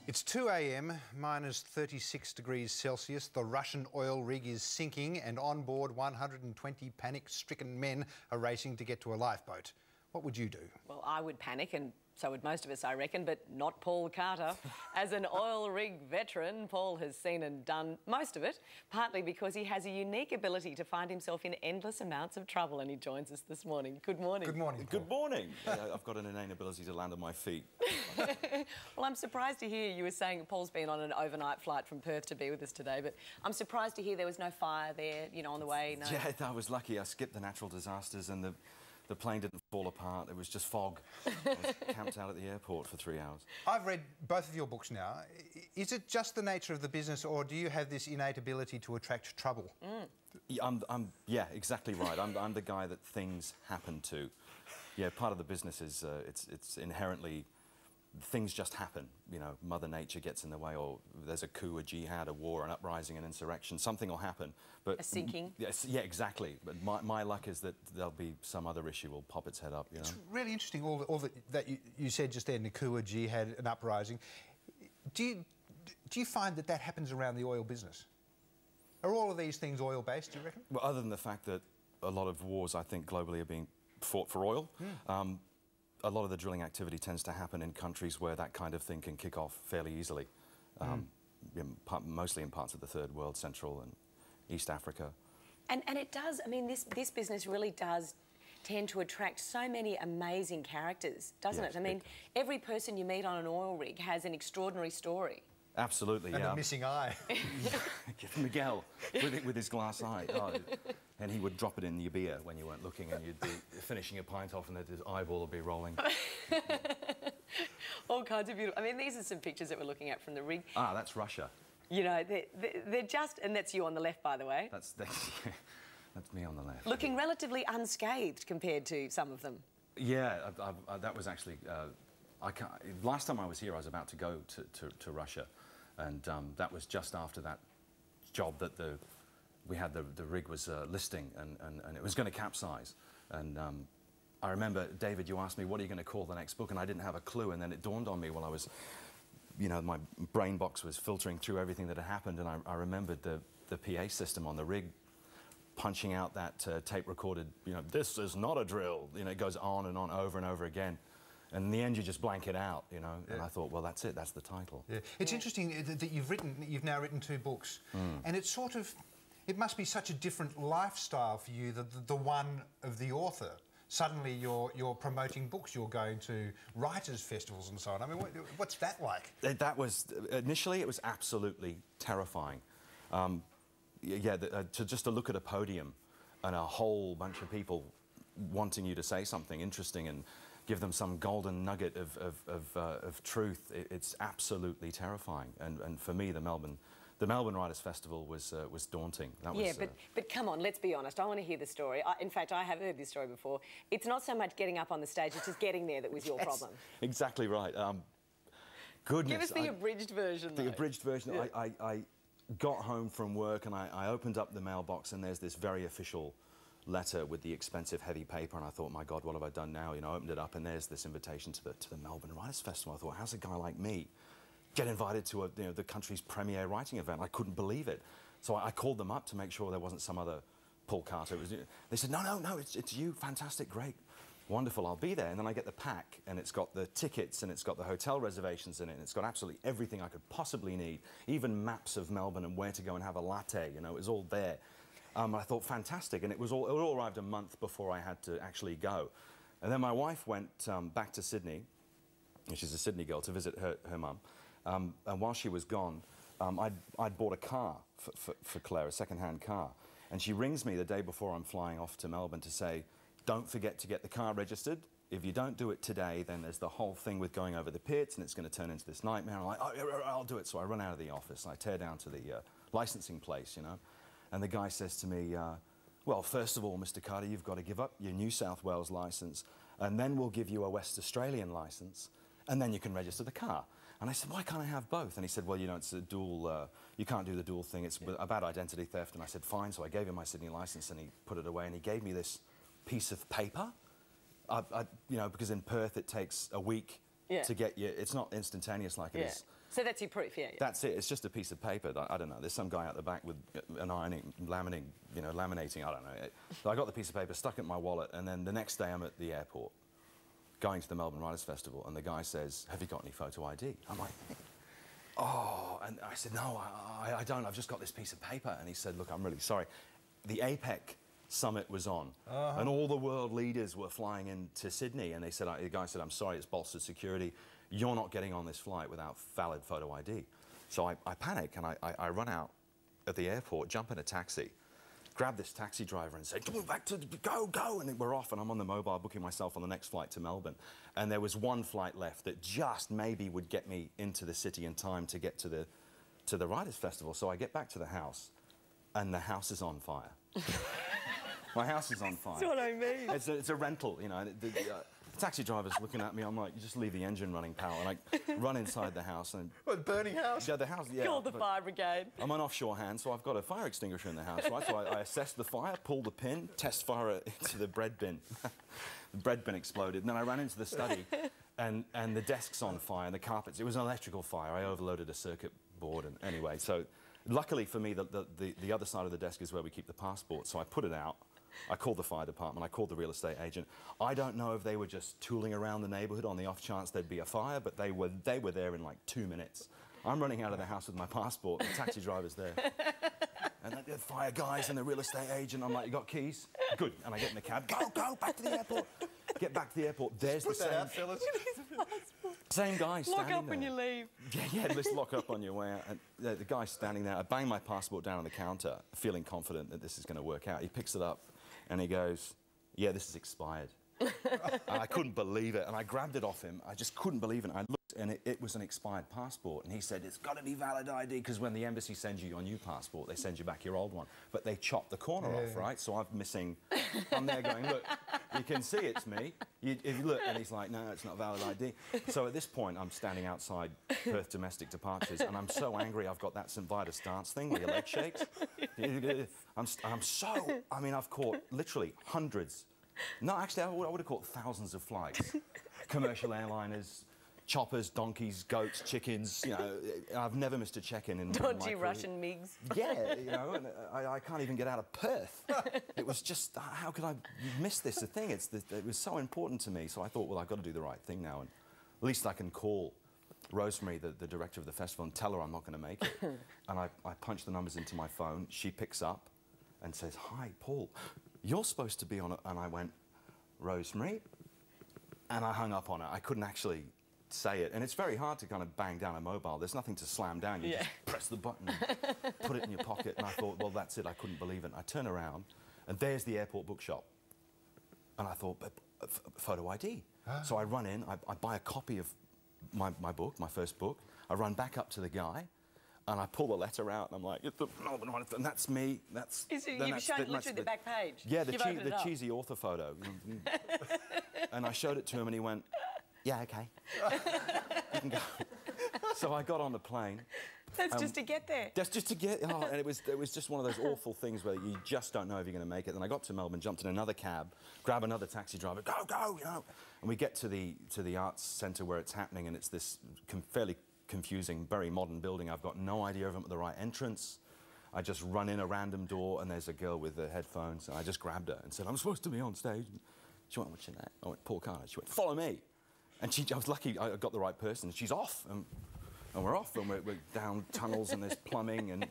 It's 2 a.m, minus 36 degrees Celsius. The Russian oil rig is sinking and on board 120 panic-stricken men are racing to get to a lifeboat. What would you do? Well, I would panic, and so would most of us, I reckon, but not Paul Carter. As an oil rig veteran, Paul has seen and done most of it, partly because he has a unique ability to find himself in endless amounts of trouble, and he joins us this morning. Good morning. Good morning, Paul. Good morning. I've got an innate ability to land on my feet. Well, I'm surprised to hear you were saying Paul's been on an overnight flight from Perth to be with us today, but I'm surprised to hear there was no fire there, you know, on the way. No. Yeah, I was lucky. I skipped the natural disasters and the plane didn't fall apart. It was just fog. I was camped out at the airport for 3 hours. I've read both of your books now. Is it just the nature of the business, or do you have this innate ability to attract trouble? Yeah, exactly right. I'm the guy that things happen to. Yeah, part of the business is it's inherently things just happen. You know, Mother Nature gets in the way, or there's a coup, a jihad, a war, an uprising, an insurrection. Something will happen. But a sinking. Yes, yeah, exactly. But my luck is that there'll be some other issue will pop its head up. You know? It's really interesting, all that you said just then, a coup, a jihad, an uprising. Do you find that happens around the oil business? Are all of these things oil-based, do you reckon? Well, other than the fact that a lot of wars, I think, globally are being fought for oil. A lot of the drilling activity tends to happen in countries where that kind of thing can kick off fairly easily, mostly in parts of the Third World, Central and East Africa. And it does, I mean, this business really does tend to attract so many amazing characters, doesn't it? I mean, every person you meet on an oil rig has an extraordinary story. Absolutely, and yeah. a missing eye. Miguel, with his glass eye. Oh, and he would drop it in your beer when you weren't looking, and you'd be finishing a pint off and his eyeball would be rolling. All kinds of beautiful... I mean, these are some pictures that we're looking at from the rig. Ah, that's Russia. You know, they're just... And that's you on the left, by the way. That's me on the left. Looking relatively unscathed compared to some of them. Yeah, that was actually... last time I was here, I was about to go to Russia, and that was just after that job that the rig was listing, and it was going to capsize. And I remember, David, you asked me, what are you going to call the next book? And I didn't have a clue, and then it dawned on me while I was, you know, my brain box was filtering through everything that had happened, and I remembered the PA system on the rig punching out that tape-recorded, you know, this is not a drill. You know, it goes on and on, over and over again. And in the end, you just blank it out, you know. Yeah. And I thought, well, that's it. That's the title. Yeah. It's interesting that you've now written 2 books, and it's sort of, it must be such a different lifestyle for you, the one of the author. Suddenly, you're promoting books. You're going to writers' festivals and so on. I mean, what's that like? That was initially, it was absolutely terrifying. Just to look at a podium and a whole bunch of people wanting you to say something interesting and give them some golden nugget of truth. It's absolutely terrifying. And for me, the Melbourne Writers' Festival was daunting. That was, yeah, but come on, let's be honest. I want to hear the story. In fact, I have heard this story before. It's not so much getting up on the stage, it's just getting there that was your problem. Exactly right. Goodness. Give us the abridged version, though. The abridged version. Yeah. I got home from work and I opened up the mailbox, and there's this very official letter with the expensive heavy paper, and I thought, my God, what have I done now? You know, I opened it up and there's this invitation to the Melbourne Writers' Festival. I thought, how's a guy like me get invited to the country's premier writing event? I couldn't believe it. So I called them up to make sure there wasn't some other Paul Carter. They said, no, it's you. Fantastic, great, wonderful, I'll be there. And then I get the pack, and it's got the tickets, and it's got the hotel reservations in it, and it's got absolutely everything I could possibly need, even maps of Melbourne and where to go and have a latte. You know, it was all there. I thought, fantastic, and it all arrived a month before I had to actually go. And then my wife went back to Sydney, and she's a Sydney girl, to visit her mum. And while she was gone, I'd bought a car for Claire, a second-hand car. And she rings me the day before I'm flying off to Melbourne to say, don't forget to get the car registered. If you don't do it today, then there's the whole thing with going over the pits, and it's going to turn into this nightmare. I'm like, oh, I'll do it. So I run out of the office, and I tear down to the licensing place, you know. And the guy says to me, well, first of all, Mr. Carter, you've got to give up your New South Wales licence, and then we'll give you a West Australian licence, and then you can register the car. And I said, why can't I have both? And he said, well, you know, it's a dual, you can't do the dual thing, it's about identity theft. And I said, fine. So I gave him my Sydney licence, and he put it away, and he gave me this piece of paper. You know, because in Perth it takes a week to get you. It's not instantaneous like it is So that's your proof, yeah. That's it. It's just a piece of paper. I don't know. There's some guy out the back with an ironing, laminating, I don't know. So I got the piece of paper, stuck it in my wallet, and then the next day I'm at the airport, going to the Melbourne Writers' Festival, and the guy says, "Have you got any photo ID?" I'm like, "Oh," and I said, "No, I don't. I've just got this piece of paper." And he said, "Look, I'm really sorry. The APEC summit was on, and all the world leaders were flying into Sydney, and they said, the guy said, I'm sorry, it's bolstered security. You're not getting on this flight without valid photo ID." So I panic, and I run out at the airport, jump in a taxi, grab this taxi driver and say, go, and we're off, and I'm on the mobile booking myself on the next flight to Melbourne. And there was one flight left that just maybe would get me into the city in time to get to the Writers' Festival. So I get back to the house, and the house is on fire. My house is on fire. That's what I mean. It's a rental, you know. The taxi driver's looking at me. I'm like, "You just leave the engine running, pal." And I run inside the house and... What, burning house? Yeah, the house, yeah. Call the fire brigade. I'm an offshore hand, so I've got a fire extinguisher in the house, right? So I assess the fire, pull the pin, test fire into the bread bin. The bread bin exploded. And then I ran into the study, and the desk's on fire, and the carpets. It was an electrical fire. I overloaded a circuit board, and anyway, so luckily for me, the other side of the desk is where we keep the passport, so I put it out. I called the fire department, I called the real estate agent. I don't know if they were just tooling around the neighbourhood on the off chance there'd be a fire, but they were there in like 2 minutes. I'm running out of the house with my passport, the taxi driver's there. And the fire guys and the real estate agent, I'm like, "You got keys?" "Good." And I get in the cab, go, back to the airport. Get back to the airport, there's the same... Out, fellas. Same guy standing there. Lock up when you leave. Yeah, let's lock up on your way out. And the guy's standing there. I bang my passport down on the counter, feeling confident that this is going to work out. He picks it up and he goes, "Yeah, this is expired." And I couldn't believe it. And I grabbed it off him. I just couldn't believe it. I looked and it was an expired passport. And he said, "It's got to be valid ID," because when the embassy sends you your new passport, they send you back your old one. But they chop the corner off, right? So I'm there going, "Look, you can see it's me. If you look," and he's like, "No, it's not valid ID." So at this point, I'm standing outside Perth Domestic Departures, and I'm so angry I've got that St Vitus dance thing where your leg shakes. I mean, I've caught literally hundreds. No, actually, I would have caught thousands of flights. Commercial airliners, choppers, donkeys, goats, chickens, you know. I've never missed a check-in in my Dodgy career. Russian MiGs. Yeah, you know, and I can't even get out of Perth. It was just, how could I miss this thing? It was so important to me, so I thought, well, I've got to do the right thing now, and at least I can call Rosemary, the director of the festival, and tell her I'm not going to make it. And I punch the numbers into my phone. She picks up and says, "Hi, Paul, you're supposed to be on it." And I went, "Rosemary?" And I hung up on her. I couldn't actually say it. And it's very hard to kind of bang down a mobile. There's nothing to slam down. You just press the button, put it in your pocket. And I thought, well, that's it. I couldn't believe it. And I turn around, and there's the airport bookshop. And I thought, but photo ID. So I run in, I buy a copy of my book, my first book. I run back up to the guy, and I pull the letter out, and I'm like, "It's the Melbourne Writers," and that's me. You've shown literally the back page. Yeah, the cheesy author photo. And I showed it to him, and he went, "Yeah, okay. You can go." So I got on the plane. That's just to get there. That's just to get... Oh, and it was just one of those awful things where you just don't know if you're going to make it. Then I got to Melbourne, jumped in another cab, grab another taxi driver, go, you know. And we get to the arts centre where it's happening, and it's this fairly confusing, very modern building. I've got no idea if I'm at the right entrance. I just run in a random door, and there's a girl with the headphones, and I just grabbed her and said, "I'm supposed to be on stage." And she went, "What's your name?" I went, "Paul Carter." She went, "Follow me." And I was lucky I got the right person. She's off, and we're off, and we're down tunnels, and there's plumbing, and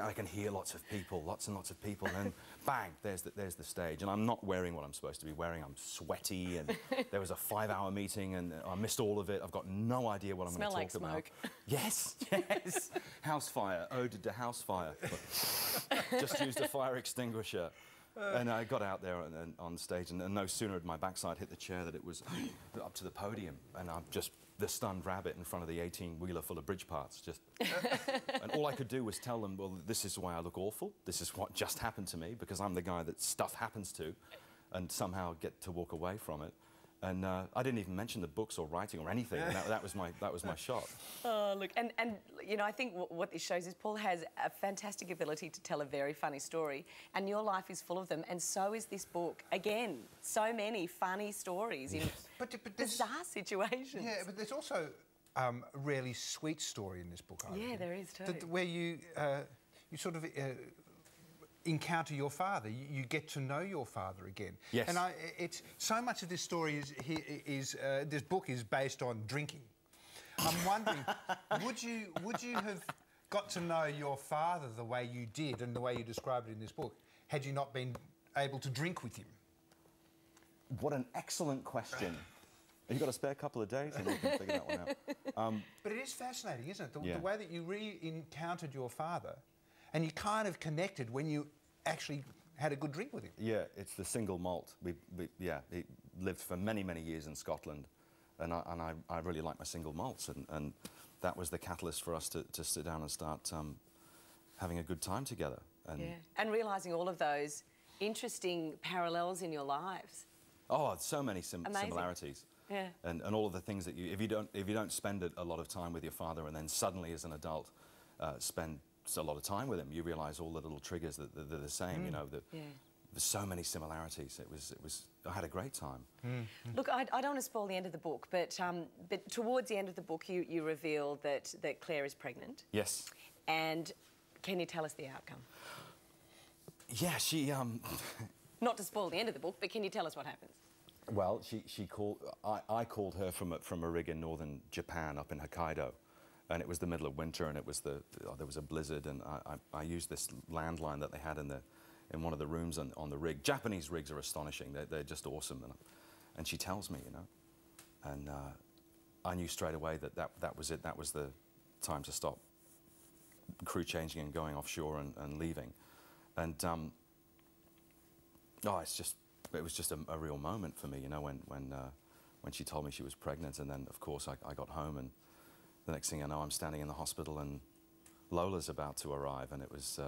I can hear lots and lots of people, and then bang, there's the stage. And I'm not wearing what I'm supposed to be wearing. I'm sweaty, and there was a 5-hour meeting, and I missed all of it. I've got no idea what I'm going to talk about. Smell like smoke. Yes. House fire, ode to house fire. Just used a fire extinguisher. And I got out there on stage, and no sooner had my backside hit the chair that it was up to the podium, and I'm just the stunned rabbit in front of the 18-wheeler full of bridge parts. And all I could do was tell them, well, this is why I look awful. This is what just happened to me, because I'm the guy that stuff happens to, and somehow get to walk away from it. And I didn't even mention the books or writing or anything. And that was my shot. Oh, look, and you know, I think what this shows is Paul has a fantastic ability to tell a very funny story, and your life is full of them, and so is this book. Again, so many funny stories in bizarre situations. Yeah, but there's also really sweet story in this book. I reckon. there is too. Where you sort of encounter your father. You get to know your father again. Yes. And it's so much of this story this book is based on drinking. I'm wondering, would you have got to know your father the way you did and the way you describe it in this book had you not been able to drink with him? What an excellent question. Have you got a spare couple of days and we can figure that one out? But it is fascinating, isn't it? Yeah. The way that you re-encountered your father and you kind of connected when you actually had a good drink with him. Yeah, it's the single malt. He lived for many, many years in Scotland, and I really like my single malts, and that was the catalyst for us to sit down and start having a good time together. And realising all of those interesting parallels in your lives. Oh, so many similarities. Yeah. And all of the things that if you don't spend a lot of time with your father, and then suddenly as an adult spend a lot of time with him, you realise all the little triggers that they're the same. You know, there's so many similarities. I had a great time. Look, I don't want to spoil the end of the book, but towards the end of the book, you reveal that Claire is pregnant. Yes. And can you tell us the outcome? Yeah, she. Not to spoil the end of the book, but can you tell us what happens? Well, she called. I called her from a rig in northern Japan, up in Hokkaido, and it was the middle of winter, and it was there was a blizzard, and I used this landline that they had in one of the rooms on the rig. Japanese rigs are astonishing. They're just awesome, and she tells me, you know, and I knew straight away that was it. That was the time to stop crew changing and going offshore and leaving, and it was just a real moment for me, you know, when she told me she was pregnant, and then of course I got home, and the next thing I know I'm standing in the hospital and Lola's about to arrive, and it was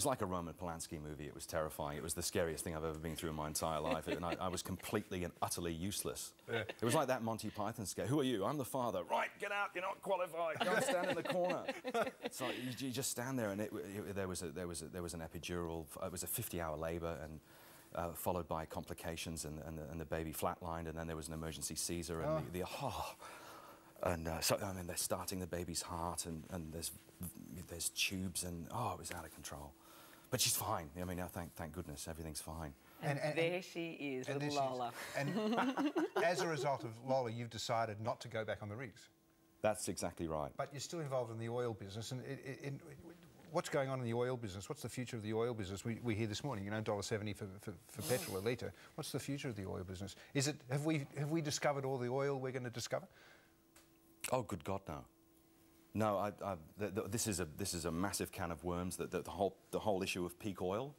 like a Roman Polanski movie. It was terrifying. It was the scariest thing I've ever been through in my entire life, and I was completely and utterly useless. Yeah. It was like that Monty Python sketch. Who are you? I'm the father. Right, get out. You're not qualified. Go and stand in the corner. It's like you just stand there, and there was an epidural. It was a 50-hour labour, and followed by complications, and the baby flatlined, and then there was an emergency Caesar, and so I mean they're starting the baby's heart, and there's tubes, and it was out of control. But she's fine. I mean, thank goodness, everything's fine. And there she is, little Lola. And as a result of Lola, you've decided not to go back on the rigs. That's exactly right. But you're still involved in the oil business, and what's going on in the oil business? What's the future of the oil business? We hear this morning, you know, $1.70 for petrol a litre. What's the future of the oil business? Have we discovered all the oil we're going to discover? Oh, good God, no. No, this is a massive can of worms. The whole issue of peak oil.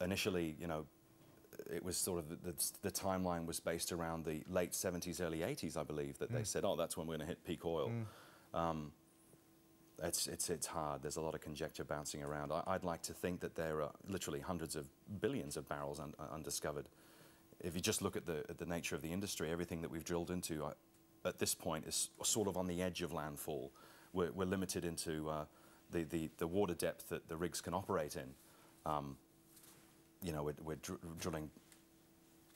Initially, you know, it was sort of the timeline was based around the late 70s, early 80s, I believe, that they said, oh, that's when we're going to hit peak oil. It's hard. There's a lot of conjecture bouncing around. I'd like to think that there are literally hundreds of billions of barrels undiscovered. If you just look at the nature of the industry, everything that we've drilled into at this point is sort of on the edge of landfall. We're limited into the water depth that the rigs can operate in. You know, we're drilling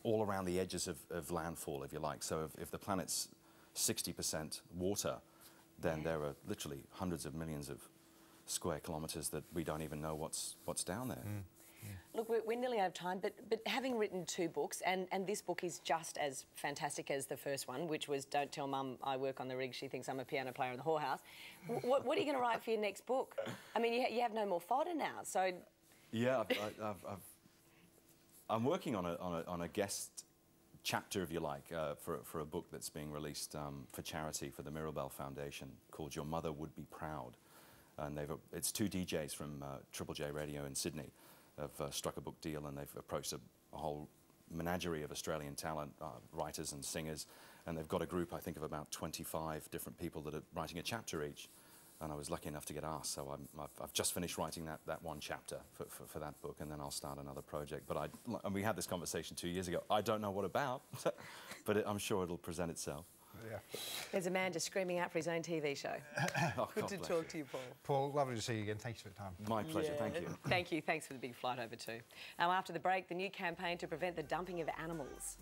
all around the edges of landfall, if you like. So if the planet's 60% water, then there are literally hundreds of millions of square kilometres that we don't even know what's down there. Look, we're nearly out of time, but having written 2 books, and this book is just as fantastic as the first one, which was Don't Tell Mum I Work on the Rig, She Thinks I'm a Piano Player in the Whorehouse. What are you going to write for your next book? I mean, you have no more fodder now, so... Yeah, I'm working on a guest chapter, if you like, for a book that's being released for charity for the Mirabelle Foundation called Your Mother Would Be Proud. And it's 2 DJs from Triple J Radio in Sydney have struck a book deal, and they've approached a whole menagerie of Australian talent, writers and singers, and they've got a group, I think, of about 25 different people that are writing a chapter each. And I was lucky enough to get asked, so I've just finished writing that one chapter for that book, and then I'll start another project. But and we had this conversation 2 years ago. I don't know what about, but I'm sure it'll present itself. Yeah. There's a man just screaming out for his own TV show. Good to talk to you, Paul. Paul, lovely to see you again. Thanks for your time. My pleasure, thank you. Thank you, thanks for the big flight over too. Now, after the break, the new campaign to prevent the dumping of animals.